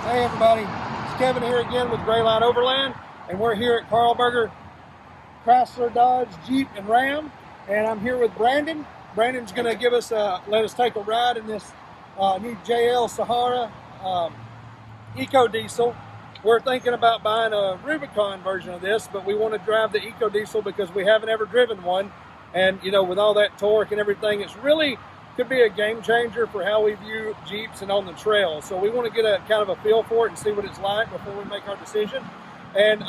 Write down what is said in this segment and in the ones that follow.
Hey everybody, it's Kevin here again with Gray Line Overland, and we're here at Carlberger Chrysler, Dodge, Jeep, and Ram, and I'm here with Brandon. Brandon's going to give us let us take a ride in this new JL Sahara Eco Diesel. We're thinking about buying a Rubicon version of this, but we want to drive the Eco Diesel because we haven't ever driven one, and you know, with all that torque and everything, it's really could be a game changer for how we view Jeeps and on the trail. So we want to get a kind of a feel for it and see what it's like before we make our decision. And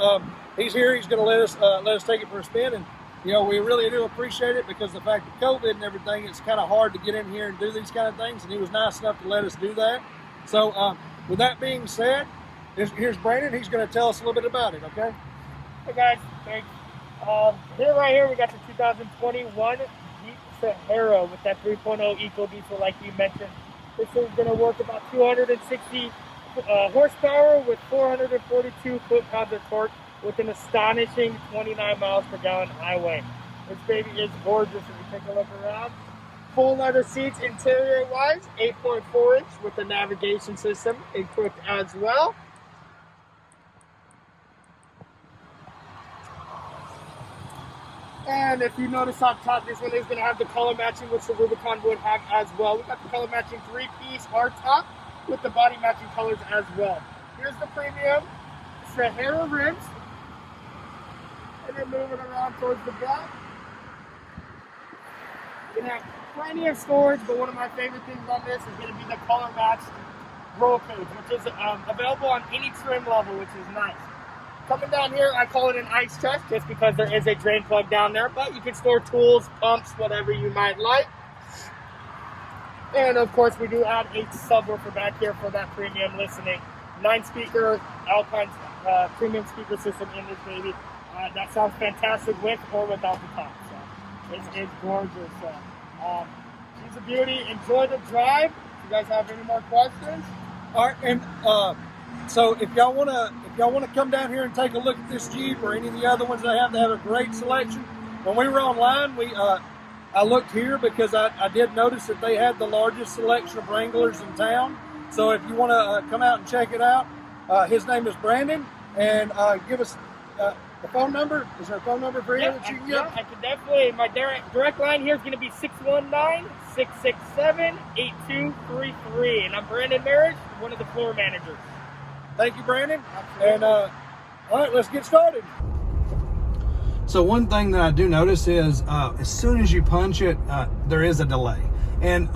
he's here. He's going to let us take it for a spin. And you know, we really do appreciate it because the fact of COVID and everything, it's kind of hard to get in here and do these kind of things. And he was nice enough to let us do that. So with that being said, here's Brandon. He's going to tell us a little bit about it. Okay. Hey guys, thanks. Right here we got the 2021 Jeep Sahara with that 3.0 Eco Diesel, like you mentioned. This is going to work about 260 horsepower with 442 foot-pounds of torque with an astonishing 29 miles per gallon highway. This baby is gorgeous if you take a look around. Full leather seats interior-wise, 8.4 inch with the navigation system equipped as well. And if you notice on top, this one is going to have the color matching, which the Rubicon would have as well. We got the color matching three-piece hard top with the body matching colors as well. Here's the premium Sahara rims. And then moving around towards the back. You're going to have plenty of storage, but one of my favorite things on this is going to be the color matched roll cage, which is available on any trim level, which is nice. Coming down here, I call it an ice chest just because there is a drain plug down there, but you can store tools, pumps, whatever you might like. And of course, we do add a subwoofer back here for that premium listening. 9-speaker Alpine premium speaker system in this baby. That sounds fantastic with or without the top. So it's gorgeous. So, she's a beauty. Enjoy the drive. If you guys have any more questions. All right, and so if y'all wanna come down here and take a look at this Jeep or any of the other ones they have a great selection. When we were online, I looked here because I did notice that they had the largest selection of Wranglers in town. So if you want to come out and check it out, his name is Brandon, and give us the phone number. Is there a phone number for him that you can give? I can definitely. My direct line here is going to be 619-667-8233, and I'm Brandon Marriage, one of the floor managers. Thank you, Brandon. Absolutely. And all right, let's get started. So one thing that I do notice is as soon as you punch it, there is a delay. And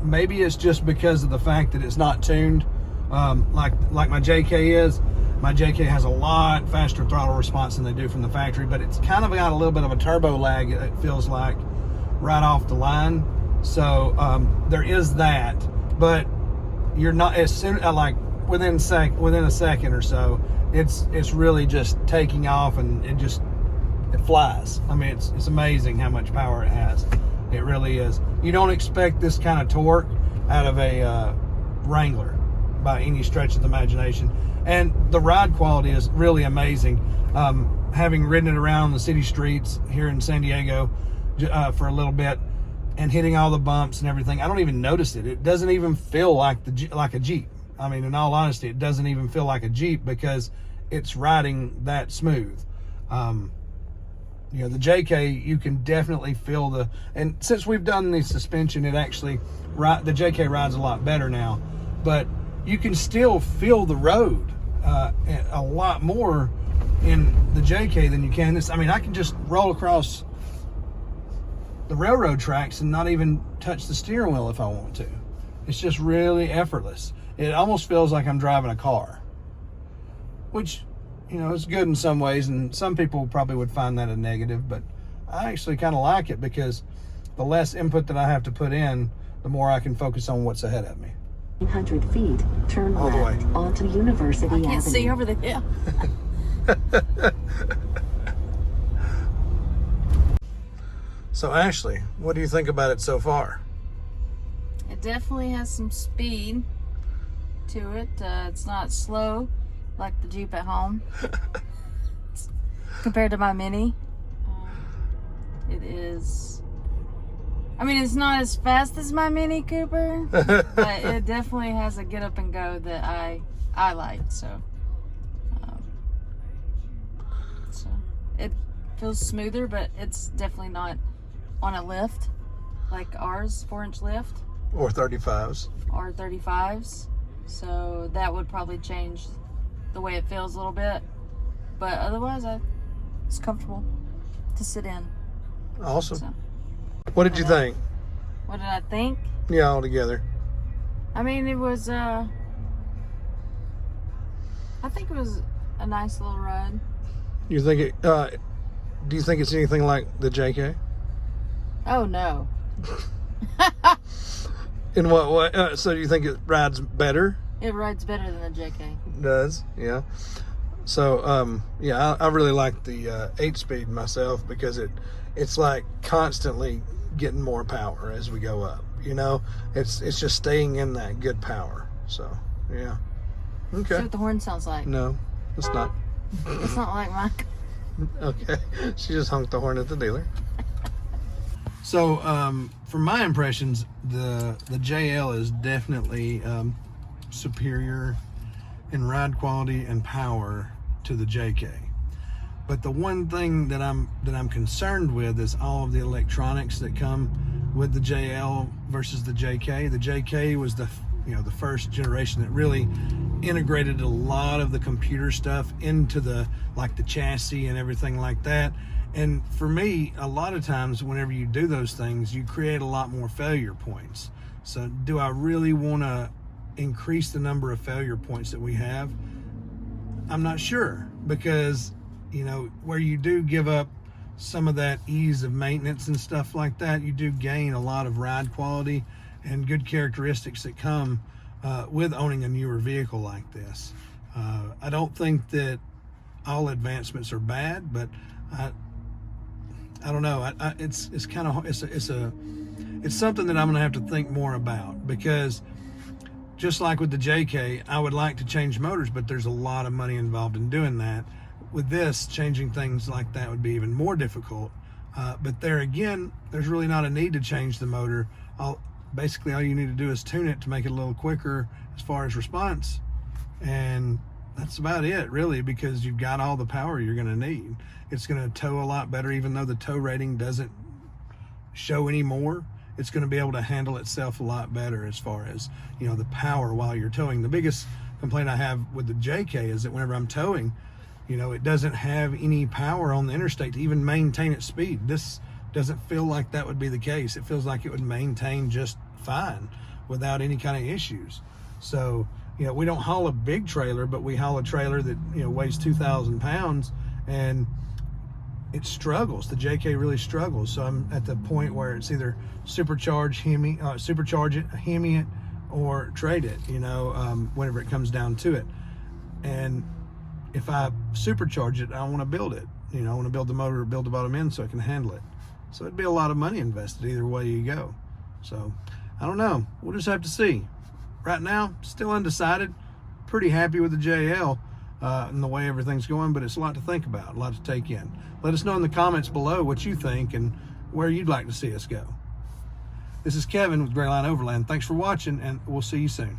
maybe it's just because of the fact that it's not tuned like my JK is. My JK has a lot faster throttle response than they do from the factory, but it's kind of got a little bit of a turbo lag, it feels like, right off the line. So there is that, but you're not as soon, like within a second or so, it's really just taking off, and it flies. I mean, it's amazing how much power it has. It really is. You don't expect this kind of torque out of a Wrangler by any stretch of the imagination. And the ride quality is really amazing. Having ridden it around the city streets here in San Diego for a little bit and hitting all the bumps and everything, I don't even notice it. It doesn't even feel like a Jeep. I mean, in all honesty, it doesn't even feel like a Jeep because it's riding that smooth. You know, the JK, you can definitely feel and since we've done the suspension, the JK rides a lot better now, but you can still feel the road a lot more in the JK than you can this. I mean, I can just roll across the railroad tracks and not even touch the steering wheel if I want to. It's just really effortless. It almost feels like I'm driving a car, which, you know, it's good in some ways, and some people probably would find that a negative, but I actually kind of like it because the less input that I have to put in, the more I can focus on what's ahead of me. 100 feet, turn all the way onto University Avenue. I can't see over the hill. So Ashley, what do you think about it so far? It definitely has some speed to it. It's not slow like the Jeep at home compared to my Mini. It is, I mean, it's not as fast as my Mini Cooper, but it definitely has a get up and go that I I like. So it feels smoother, but it's definitely not on a lift like ours, 4-inch lift. Or 35s. Or 35s. So that would probably change the way it feels a little bit. But otherwise, it's comfortable to sit in. Awesome. So, what did you think? What did I think? Yeah, all together. I mean, it was, I think it was a nice little ride. You think it, do you think it's anything like the JK? Oh, no. In what way? So do you think it rides better? It rides better than the JK. It does, yeah. So, yeah, I really like the 8-speed myself because it's like constantly getting more power as we go up. You know, it's just staying in that good power. So, yeah. Okay. See what the horn sounds like. No, it's not. It's not like mine. Okay. She just honked the horn at the dealer. So, from my impressions, the JL is definitely superior in ride quality and power to the JK. But the one thing that I'm concerned with is all of the electronics that come with the JL versus the JK. The JK was the first generation that really integrated a lot of the computer stuff into the chassis and everything like that. And for me, a lot of times whenever you do those things, you create a lot more failure points. So do I really want to increase the number of failure points that we have? I'm not sure, because where you do give up some of that ease of maintenance and stuff like that, you do gain a lot of ride quality and good characteristics that come with owning a newer vehicle like this. I don't think that all advancements are bad, but I don't know. It's kind of it's something that I'm going to have to think more about, because just like with the JK, I would like to change motors, but there's a lot of money involved in doing that. With this, changing things like that would be even more difficult. But there again, there's really not a need to change the motor. Basically, all you need to do is tune it to make it a little quicker as far as response. And that's about it, really, because you've got all the power you're going to need. It's going to tow a lot better, even though the tow rating doesn't show any more. It's going to be able to handle itself a lot better as far as, the power while you're towing. The biggest complaint I have with the JK is that whenever I'm towing, it doesn't have any power on the interstate to even maintain its speed. This doesn't feel like that would be the case. It feels like it would maintain just fine without any kind of issues. So, we don't haul a big trailer, but we haul a trailer that, weighs 2,000 pounds, and it struggles. The JK really struggles. So I'm at the point where it's either supercharge it, Hemi it, or trade it, whenever it comes down to it. And if I supercharge it, I want to build it. I want to build the motor, build the bottom end so it can handle it. So it'd be a lot of money invested either way you go. So I don't know. We'll just have to see. Right now, still undecided. Pretty happy with the JL and the way everything's going, but it's a lot to think about, a lot to take in. Let us know in the comments below what you think and where you'd like to see us go. This is Kevin with Grayline Overland. Thanks for watching, and we'll see you soon.